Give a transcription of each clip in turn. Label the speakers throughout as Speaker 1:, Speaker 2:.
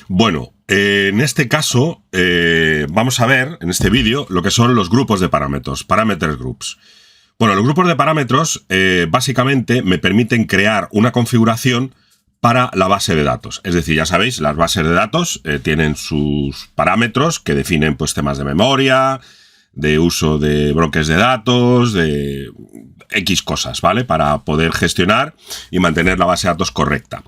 Speaker 1: Bueno, en este caso vamos a ver en este vídeo lo que son los grupos de parámetros, parameter groups. Bueno, los grupos de parámetros básicamente me permiten crear una configuración para la base de datos. Es decir, ya sabéis, las bases de datos tienen sus parámetros que definen pues temas de memoria, de uso de bloques de datos, de X cosas, ¿vale? Para poder gestionar y mantener la base de datos correcta.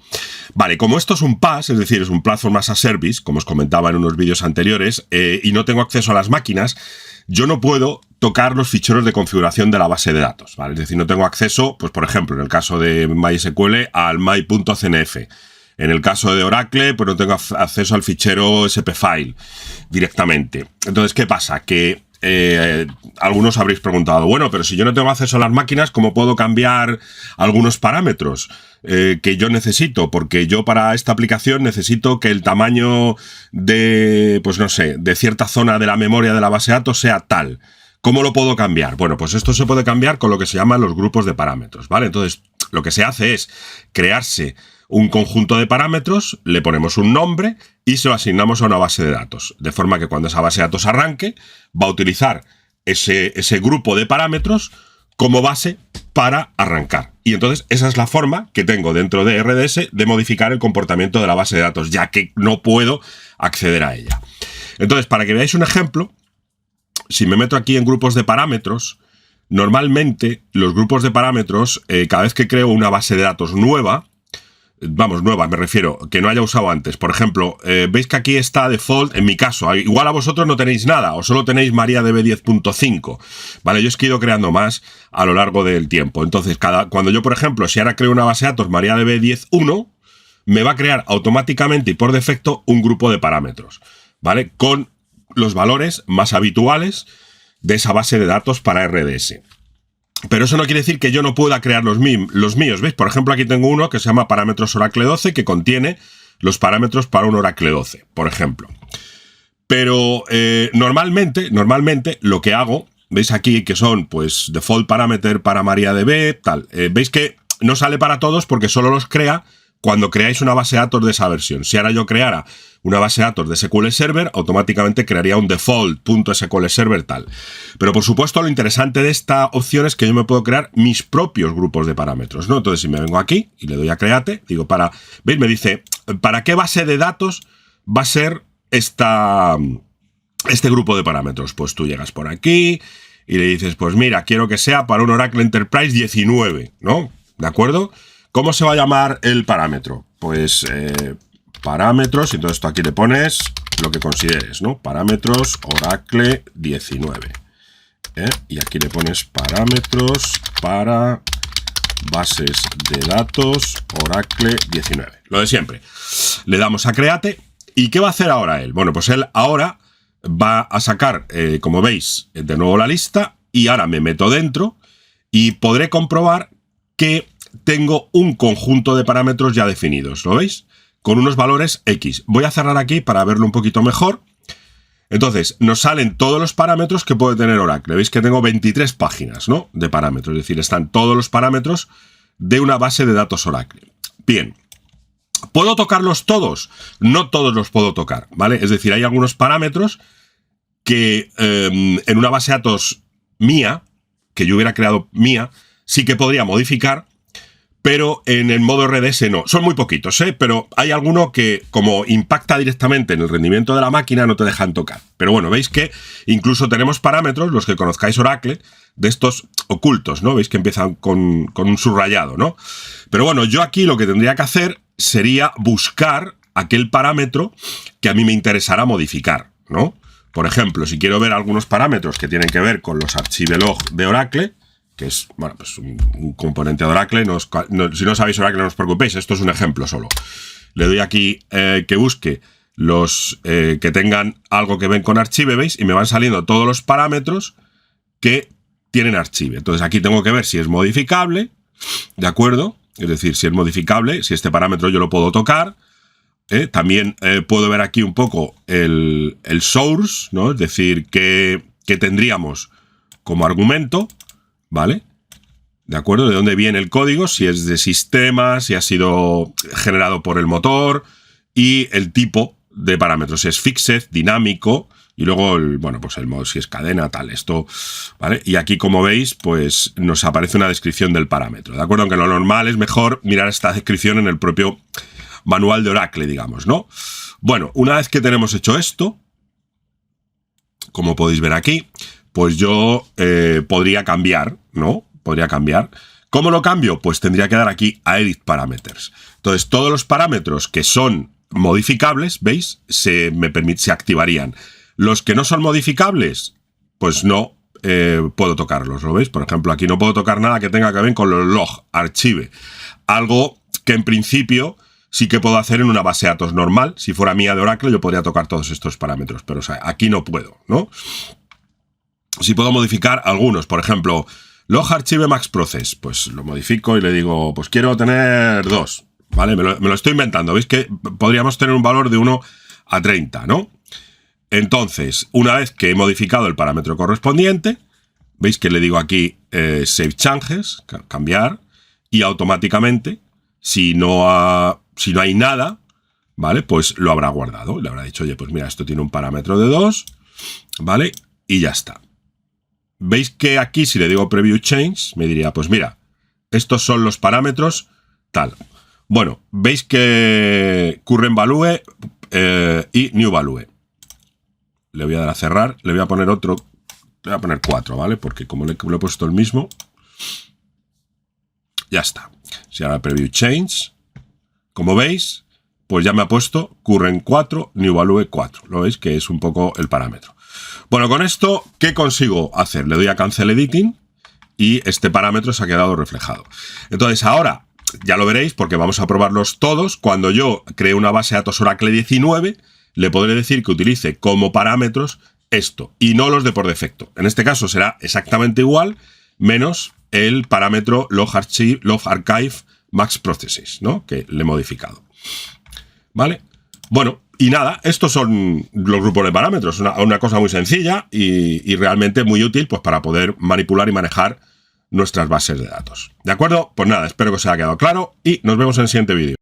Speaker 1: Vale, como esto es un PaaS, es decir, es un Platform as a Service, como os comentaba en unos vídeos anteriores, y no tengo acceso a las máquinas, yo no puedo tocar los ficheros de configuración de la base de datos, ¿vale? Es decir, no tengo acceso, pues por ejemplo, en el caso de MySQL, al my.cnf. En el caso de Oracle, pues no tengo acceso al fichero spfile directamente. Entonces, ¿qué pasa? Que algunos habréis preguntado, bueno, pero si yo no tengo acceso a las máquinas, ¿cómo puedo cambiar algunos parámetros que yo necesito? Porque yo para esta aplicación necesito que el tamaño de, pues no sé, de cierta zona de la memoria de la base de datos sea tal. ¿Cómo lo puedo cambiar? Bueno, pues esto se puede cambiar con lo que se llaman los grupos de parámetros, ¿vale? Entonces, lo que se hace es crearse un conjunto de parámetros, le ponemos un nombre y se lo asignamos a una base de datos. De forma que cuando esa base de datos arranque, va a utilizar ese grupo de parámetros como base para arrancar. Y entonces esa es la forma que tengo dentro de RDS de modificar el comportamiento de la base de datos, ya que no puedo acceder a ella. Entonces, para que veáis un ejemplo, si me meto aquí en grupos de parámetros, normalmente los grupos de parámetros, cada vez que creo una base de datos nueva, vamos, nueva, me refiero, que no haya usado antes. Por ejemplo, veis que aquí está default, en mi caso, igual a vosotros no tenéis nada, o solo tenéis MariaDB 10.5, ¿vale? Yo es que he ido creando más a lo largo del tiempo. Entonces, cuando yo, por ejemplo, si ahora creo una base de datos MariaDB 10.1, me va a crear automáticamente y por defecto un grupo de parámetros, ¿vale? Con los valores más habituales de esa base de datos para RDS. Pero eso no quiere decir que yo no pueda crear los míos, ¿veis? Por ejemplo, aquí tengo uno que se llama parámetros Oracle 12, que contiene los parámetros para un Oracle 12, por ejemplo. Pero normalmente lo que hago, veis aquí que son, pues, default parameter para MariaDB, tal. Veis que no sale para todos porque solo los crea cuando creáis una base de datos de esa versión. Si ahora yo creara una base de datos de SQL Server, automáticamente crearía un default.SQL Server tal. Pero por supuesto lo interesante de esta opción es que yo me puedo crear mis propios grupos de parámetros, ¿no? Entonces si me vengo aquí y le doy a Create, digo ¿veis? Me dice, ¿para qué base de datos va a ser este grupo de parámetros? Pues tú llegas por aquí y le dices, pues mira, quiero que sea para un Oracle Enterprise 19, ¿no? ¿De acuerdo? ¿Cómo se va a llamar el parámetro? Pues parámetros, y entonces tú aquí le pones lo que consideres, ¿no? Parámetros Oracle 19. Y aquí le pones parámetros para bases de datos Oracle 19. Lo de siempre. Le damos a Create. ¿Y qué va a hacer ahora él? Bueno, pues él ahora va a sacar, como veis, de nuevo la lista, y ahora me meto dentro y podré comprobar que tengo un conjunto de parámetros ya definidos, ¿lo veis? Con unos valores X. Voy a cerrar aquí para verlo un poquito mejor. Entonces, nos salen todos los parámetros que puede tener Oracle. Veis que tengo 23 páginas, ¿no? De parámetros, es decir, están todos los parámetros de una base de datos Oracle. Bien. ¿Puedo tocarlos todos? No todos los puedo tocar, ¿vale? Es decir, hay algunos parámetros que en una base de datos mía, que yo hubiera creado mía, sí que podría modificar, pero en el modo RDS no. Son muy poquitos, pero hay alguno que, como impacta directamente en el rendimiento de la máquina, no te dejan tocar. Pero bueno, veis que incluso tenemos parámetros, los que conozcáis Oracle, de estos ocultos, ¿no? Veis que empiezan con un subrayado, ¿no? Pero bueno, yo aquí lo que tendría que hacer sería buscar aquel parámetro que a mí me interesará modificar, ¿no? Por ejemplo, si quiero ver algunos parámetros que tienen que ver con los archivelog de Oracle, que es, bueno, pues un componente de Oracle. Si no sabéis Oracle, no os preocupéis, esto es un ejemplo solo. Le doy aquí que busque los que tengan algo que ven con Archive, ¿veis? Y me van saliendo todos los parámetros que tienen Archive. Entonces aquí tengo que ver si es modificable, ¿de acuerdo? Es decir, si es modificable, si este parámetro yo lo puedo tocar. También puedo ver aquí un poco el source, ¿no? Es decir, que tendríamos como argumento, ¿vale? ¿De acuerdo? ¿De dónde viene el código? Si es de sistema, si ha sido generado por el motor y el tipo de parámetros. Es fixed, dinámico, y luego, bueno, pues el modo si es cadena, tal, esto, ¿vale? Y aquí, como veis, pues nos aparece una descripción del parámetro, ¿de acuerdo? Aunque lo normal es mejor mirar esta descripción en el propio manual de Oracle, digamos, ¿no? Bueno, una vez que tenemos hecho esto, como podéis ver aquí, pues yo podría cambiar, ¿no? Podría cambiar. ¿Cómo lo cambio? Pues tendría que dar aquí a Edit Parameters. Entonces, todos los parámetros que son modificables, ¿veis? Se activarían. Los que no son modificables, pues no puedo tocarlos, ¿lo veis? Por ejemplo, aquí no puedo tocar nada que tenga que ver con los log, archive. Algo que en principio sí que puedo hacer en una base de datos normal. Si fuera mía de Oracle, yo podría tocar todos estos parámetros, pero o sea, aquí no puedo, ¿no? Sí puedo modificar algunos, por ejemplo, log archive max process, pues lo modifico y le digo, pues quiero tener 2, ¿vale? Me lo estoy inventando, ¿veis que podríamos tener un valor de 1 a 30, ¿no? Entonces, una vez que he modificado el parámetro correspondiente, veis que le digo aquí Save Changes, cambiar, y automáticamente, si no hay nada, ¿vale? Pues lo habrá guardado, le habrá dicho, oye, pues mira, esto tiene un parámetro de 2, ¿vale? Y ya está. Veis que aquí, si le digo Preview Change, me diría, pues mira, estos son los parámetros, tal. Bueno, veis que Current Value y New Value. Le voy a dar a cerrar, le voy a poner otro, le voy a poner 4, ¿vale? Porque como le he puesto el mismo, ya está. Si ahora Preview Change, como veis, pues ya me ha puesto Current 4, New Value 4. ¿Lo veis? Que es un poco el parámetro. Bueno, con esto, ¿qué consigo hacer? Le doy a Cancel Editing y este parámetro se ha quedado reflejado. Entonces ahora, ya lo veréis porque vamos a probarlos todos. Cuando yo cree una base de datos Oracle 19, le podré decir que utilice como parámetros esto y no los de por defecto. En este caso será exactamente igual, menos el parámetro log archive max processes, ¿no? Que le he modificado. ¿Vale? Bueno, y nada, estos son los grupos de parámetros, una cosa muy sencilla y realmente muy útil pues para poder manipular y manejar nuestras bases de datos. ¿De acuerdo? Pues nada, espero que os haya quedado claro y nos vemos en el siguiente vídeo.